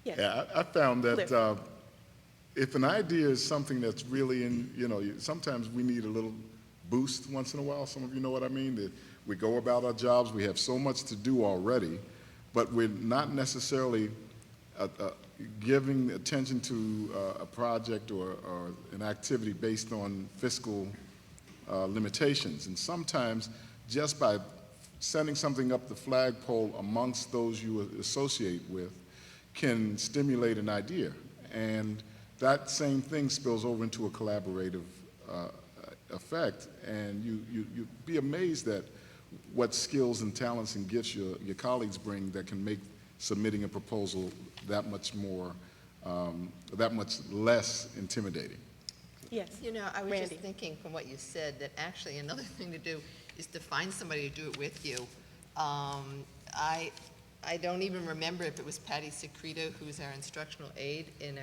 Yes. Yeah, I found that Cliff. if an idea is something that's really in, sometimes we need a little boost once in a while. Some of you know what I mean? That we go about our jobs, we have so much to do already, but we're not necessarily giving attention to a project or an activity based on fiscal limitations. And sometimes just by sending something up the flagpole amongst those you associate with can stimulate an idea. And that same thing spills over into a collaborative effect. And you'd be amazed at what skills and talents and gifts your colleagues bring that can make submitting a proposal that much more, that much less intimidating. Yes. You know, I was Randy. just thinking from what you said that actually another thing to do is to find somebody to do it with you. I don't even remember if it was Patty Secreto, who's our instructional aide in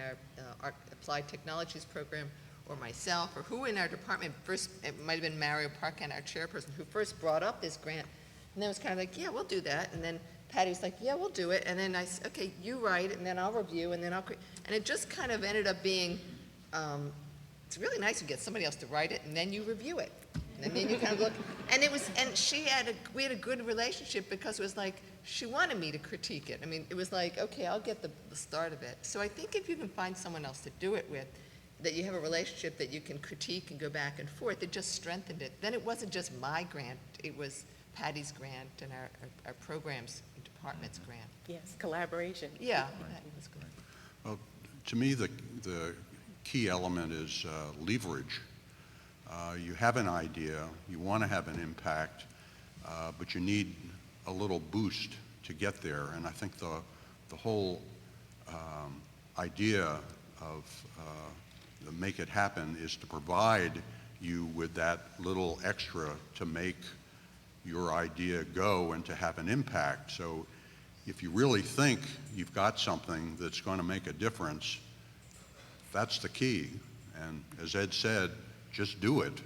our Applied Technologies program, or myself, or who in our department first, it might have been Mario Parkin, our chairperson, who first brought up this grant. And then it was kind of like, yeah, we'll do that. And then Patty was like, yeah, we'll do it. And then I said, okay, you write, and then I'll review, and then and it just kind of ended up being, it's really nice to get somebody else to write it, and then you review it. And then you kind of look, and we had a good relationship because it was like, she wanted me to critique it. I mean, it was like, okay, I'll get the start of it. So I think if you can find someone else to do it with, that you have a relationship that you can critique and go back and forth, it just strengthened it. Then it wasn't just my grant, it was Patty's grant and our programs and department's grant. Yes, collaboration. Yeah, that was good. Well, to me, the key element is leverage. You have an idea, you want to have an impact, but you need a little boost to get there. And I think the whole idea of the Make It Happen is to provide you with that little extra to make your idea go and to have an impact. So if you really think you've got something that's going to make a difference, that's the key. And as Ed said, just do it.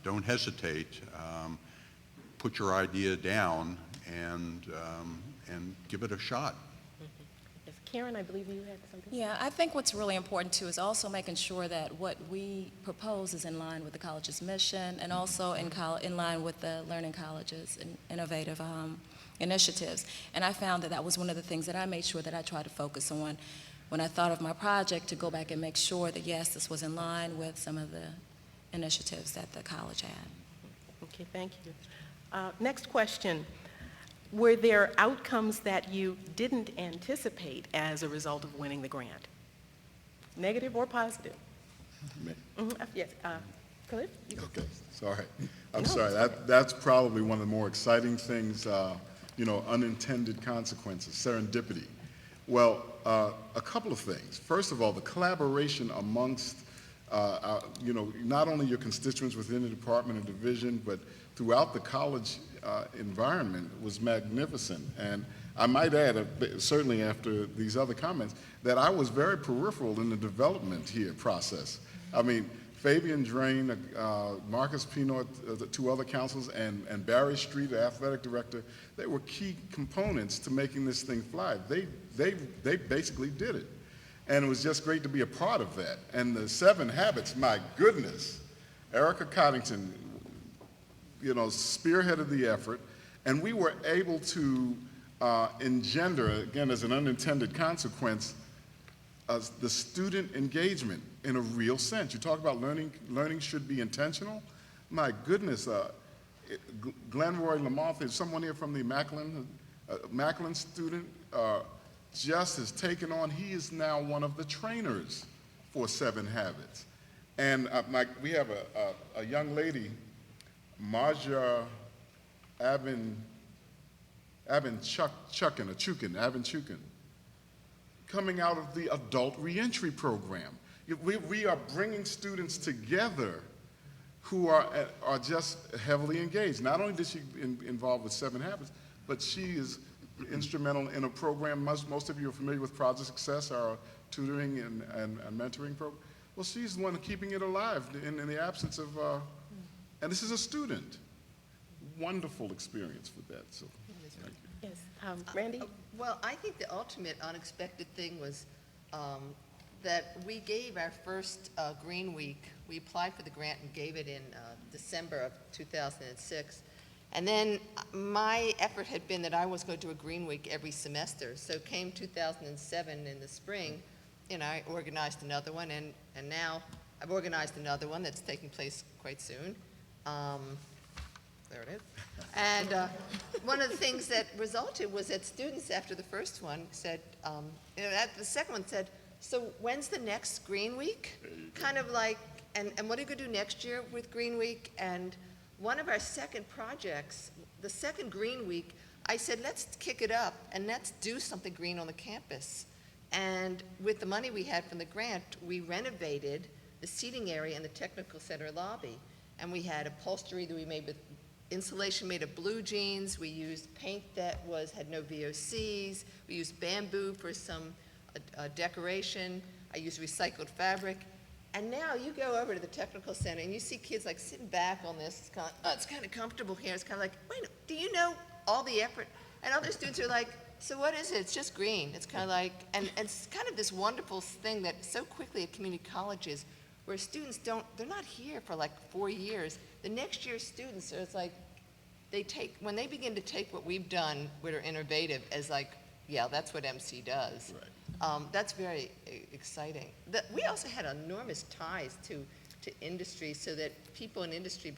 Don't hesitate. Put your idea down and give it a shot. Yes. Karen, I believe you had something. Yeah, I think what's really important too is also making sure that what we propose is in line with the college's mission and also in line with the Learning College's innovative initiatives. And I found that was one of the things that I made sure that I tried to focus on when I thought of my project, to go back and make sure that, yes, this was in line with some of the initiatives that the college had. Okay, thank you. Next question. Were there outcomes that you didn't anticipate as a result of winning the grant? Negative or positive? Yes. Cliff? Okay, sorry. I'm sorry. That's probably one of the more exciting things, unintended consequences, serendipity. Well, a couple of things. First of all, the collaboration amongst, not only your constituents within the department and division, but throughout the college environment was magnificent. And I might add, certainly after these other comments, that I was very peripheral in the development here process. I mean, Fabian Drain, Marcus Pinot, the two other councils, and Barry Street, the athletic director, they were key components to making this thing fly. They basically did it. And it was just great to be a part of that. And the 7 Habits, my goodness, Erica Coddington, spearheaded the effort, and we were able to engender, again, as an unintended consequence, the student engagement in a real sense. You talk about learning should be intentional. My goodness, Glenroy Lamothe, is someone here from the Macklin student, just has taken on, he is now one of the trainers for 7 Habits. And we have a young lady, Marja Chukin, coming out of the adult reentry program. We are bringing students together who are just heavily engaged. Not only is she involved with 7 Habits, but she is instrumental in a program. Most of you are familiar with Project Success, our tutoring and mentoring program. Well, she's the one keeping it alive in the absence of, and this is a student. Wonderful experience with that. So, thank you. Yes. Randy? Well, I think the ultimate unexpected thing was that we gave our first Green Week. We applied for the grant and gave it in December of 2006. And then my effort had been that I was going to do a Green Week every semester. So came 2007 in the spring, and I organized another one, and now I've organized another one that's taking place quite soon. There it is. And one of the things that resulted was that students after the first one said, the second one said, so when's the next Green Week? Kind of like, and what are you going to do next year with Green Week? And one of our second projects, the second Green Week, I said, let's kick it up and let's do something green on the campus. And with the money we had from the grant, we renovated the seating area in the technical center lobby. And we had upholstery that we made with insulation made of blue jeans. We used paint that had no VOCs. We used bamboo for some decoration. I used recycled fabric. And now you go over to the technical center and you see kids like sitting back on this. It's kind of comfortable here. It's kind of like, wait, do you know all the effort? And other students are like, so what is it? It's just green. It's kind of like, and it's kind of this wonderful thing that so quickly at community colleges, where students they're not here for like 4 years. The next year students, it's like, when they begin to take what we've done, that are innovative, as like, yeah, that's what MC does. Right. That's very exciting. We also had enormous ties to industry, so that people in industry,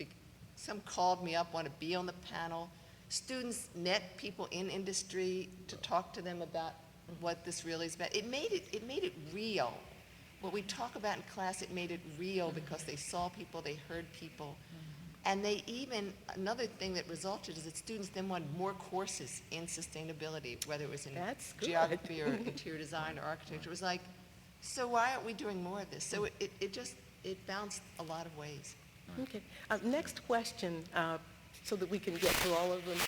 some called me up, want to be on the panel. Students met people in industry to talk to them about what this really is about. It made it real. What we talk about in class, it made it real because they saw people, they heard people. And another thing that resulted is that students then wanted more courses in sustainability, whether it was in geography or interior design or architecture. It was like, so why aren't we doing more of this? So it bounced a lot of ways. Okay. Next question, so that we can get through all of them,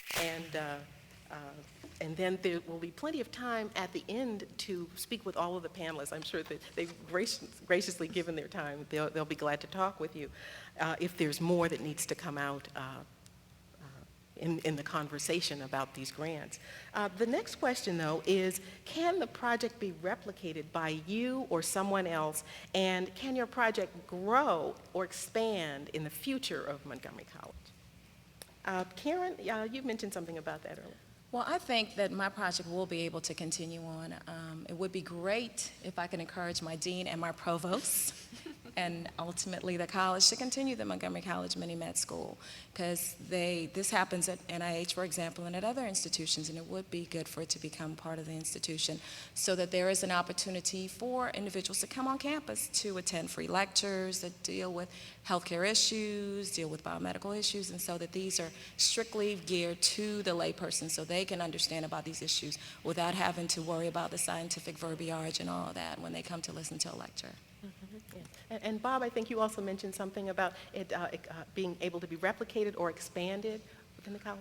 and then there will be plenty of time at the end to speak with all of the panelists. I'm sure that they've graciously given their time. They'll be glad to talk with you if there's more that needs to come out in the conversation about these grants. The next question, though, is can the project be replicated by you or someone else, and can your project grow or expand in the future of Montgomery College? Karen, you mentioned something about that earlier. Well, I think that my project will be able to continue on. It would be great if I could encourage my dean and my provost and ultimately the college to continue the Montgomery College Mini-Med School, because this happens at NIH, for example, and at other institutions, and it would be good for it to become part of the institution so that there is an opportunity for individuals to come on campus to attend free lectures that deal with healthcare issues, deal with biomedical issues, and so that these are strictly geared to the layperson so they can understand about these issues without having to worry about the scientific verbiage and all of that when they come to listen to a lecture. Yes. And Bob, I think you also mentioned something about it being able to be replicated or expanded within the college?